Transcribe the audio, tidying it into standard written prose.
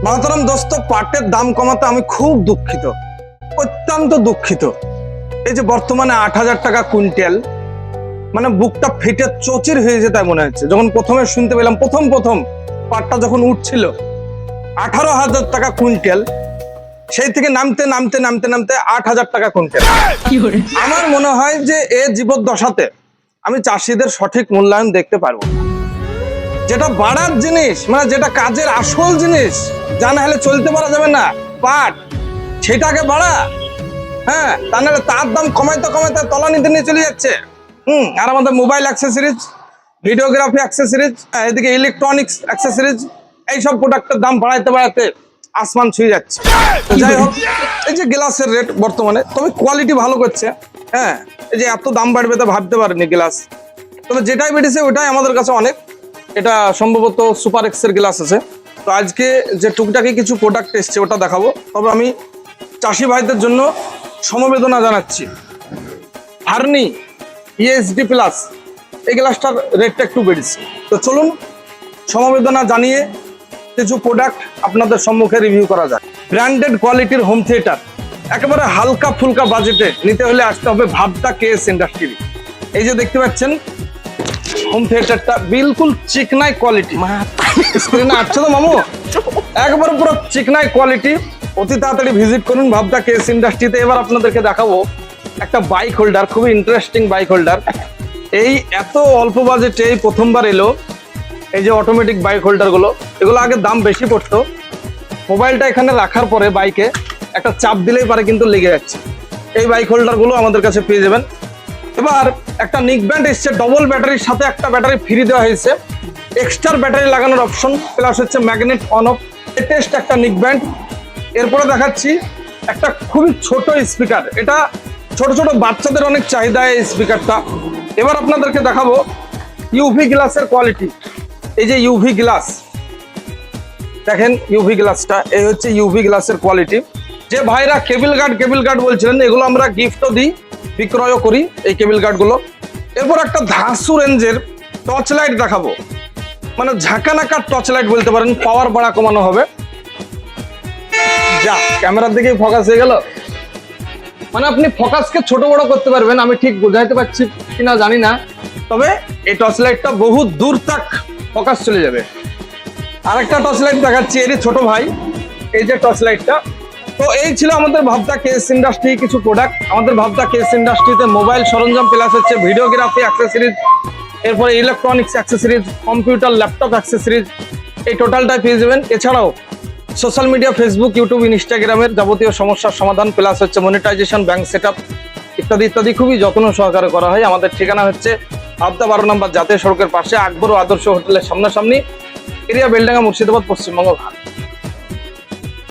মহতরম দোস্ত, পাটের দাম কমাতে আমি খুব দুঃখিত, অত্যন্ত দুঃখিত। এই যে বর্তমানে 8,000 টাকা কুইন্টাল, মানে বুকটা ফেটে চচির হয়ে যেতে মনে হচ্ছে। যখন প্রথমে শুনতে পেলাম, প্রথম পাটটা যখন উঠছিল 18,000 টাকা কুইন্টাল, সেই থেকে নামতে নামতে নামতে নামতে 8,000 টাকা কুইন্টাল। আমার মনে হয় যে এ জীবদ্দশাতে আমি চাষিদের সঠিক মূল্যায়ন দেখতে পারবো। যেটা বাড়ার জিনিস, মানে যেটা কাজের আসল জিনিস, যা না হলে চলতে পারা যাবে না, পাট, সেটাকে বাড়া। হ্যাঁ, তা নাহলে তার দাম কমাইতে কমাইতে তলানিতে নিয়ে চলে যাচ্ছে। আর আমাদের মোবাইল অ্যাক্সেসরিজ, ভিডিওগ্রাফি অ্যাক্সেসরিজ, এদিকে ইলেকট্রনিক্স অ্যাক্সেসরিজ, এইসব প্রোডাক্টের দাম বাড়াইতে বাড়াইতে আসমান ছুঁয়ে যাচ্ছে। যাই হোক, এই যে গ্লাসের রেট বর্তমানে, তবে কোয়ালিটি ভালো করছে। হ্যাঁ, এই যে এত দাম বাড়বে তা ভাবতে পারিনি গ্লাস। তবে যেটাই বেড়েছে ওটাই আমাদের কাছে অনেক। এটা সম্ভবত সুপার এক্সের গ্লাস আছে। তো আজকে যে টুকটাকি কিছু প্রোডাক্ট এসছে ওটা দেখাবো। তবে আমি চাষি ভাইদের জন্য সমবেদনা জানাচ্ছি। হার্নি ESD প্লাস এই গ্লাসটার রেটটা একটু বেড়েছে। তো চলুন সমবেদনা জানিয়ে কিছু প্রোডাক্ট আপনাদের সম্মুখে রিভিউ করা যায়। ব্র্যান্ডেড কোয়ালিটির হোম থিয়েটার, একেবারে হালকা ফুলকা বাজেটে নিতে হলে আসতে হবে ভাবদা KS ইন্ডাস্ট্রি। এই যে দেখতে পাচ্ছেন হোম থিয়েটারটা বিলকুল চিকনাই কোয়ালিটি। স্ক্রিনে আসছে তো মামু, একবারে পুরো চিকনাই কোয়ালিটি। অতি তাড়াতাড়ি ভিজিট করুন ভাবদা KS ইন্ডাস্ট্রিতে। এবার আপনাদেরকে দেখাবো একটা বাইক হোল্ডার, খুবই ইন্টারেস্টিং বাইক হোল্ডার। এই এত অল্প বাজেটে প্রথমবার এলো এই যে অটোমেটিক বাইক হোল্ডার গুলো। এগুলো আগে দাম বেশি পড়তো, মোবাইলটা এখানে রাখার পরে বাইকে একটা চাপ দিলেই পারে কিন্তু লেগে যাচ্ছে। এই বাইক হোল্ডার গুলো আমাদের কাছে পেয়ে যাবেন। এবার একটা নিক ব্যান্ড এসছে, ডবল ব্যাটারির সাথে একটা ব্যাটারি ফ্রি দেওয়া হয়েছে, এক্সট্রা ব্যাটারি লাগানোর অপশন, প্লাস হচ্ছে ম্যাগনেট অন অফ। লেটেস্ট একটা নিক ব্যান্ড। এরপরে দেখাচ্ছি একটা খুবই ছোট স্পিকার। এটা ছোট ছোট বাচ্চাদের অনেক চাহিদা এই স্পিকারটা। এবার আপনাদেরকে দেখাবো ইউভি গ্লাসের কোয়ালিটি। এই যে ইউভি গ্লাস দেখেন, ইউভি গ্লাসটা, এই হচ্ছে ইউভি গ্লাসের কোয়ালিটি। যে ভাইরা কেবল গার্ড বলছিলেন, এগুলো আমরা গিফটও দিই, বিক্রয়ও করি এই কেবল গার্ডগুলো। এরপর একটা ধাসু রেঞ্জের টর্চ লাইট দেখাবো, মানে ঝাঁকানাকার টর্চ লাইট বলতে পারেন। পাওয়ার বাড়া কমানো হবে। যা, ক্যামেরার দিকেই ফোকাস হয়ে গেল। মানে আপনি ফোকাসকে ছোট বড় করতে পারবেন, আমি ঠিক বুঝাইতে পারছি কিনা জানি না, তবে এই টর্চ লাইটটা বহু দূর তাক ফোকাস চলে যাবে। আরেকটা টর্চ লাইট দেখাচ্ছি, এরই ছোট ভাই, এই যে টর্চ লাইটটা। তো এই ছিল আমাদের ভাবদা KS ইন্ডাস্ট্রি কিছু প্রোডাক্ট। আমাদের ভাবদা KS ইন্ডাস্ট্রিতে মোবাইল সরঞ্জাম প্লাস হচ্ছে ভিডিওগ্রাফি অ্যাক্সেসরিজ, এরপরে electronics accessories, computer laptop accessories, এই টোটালটাই পেয়ে যাবেন। এছাড়াও সোশ্যাল মিডিয়া, ফেসবুক, ইউটিউব, ইনস্টাগ্রামের যাবতীয় সমস্যার সমাধান, প্লাস হচ্ছে মনিটাইজেশন, ব্যাংক সেট আপ ইত্যাদি ইত্যাদি খুবই যত্ন সহকারে করা হয়। আমাদের ঠিকানা হচ্ছে ভাবদা 12 নম্বর জাতীয় সড়কের পাশে, আকবর ও আদর্শ হোটেলের সামনাসামনি, এরিয়া বেলডাঙ্গা, মুর্শিদাবাদ, পশ্চিমবঙ্গ।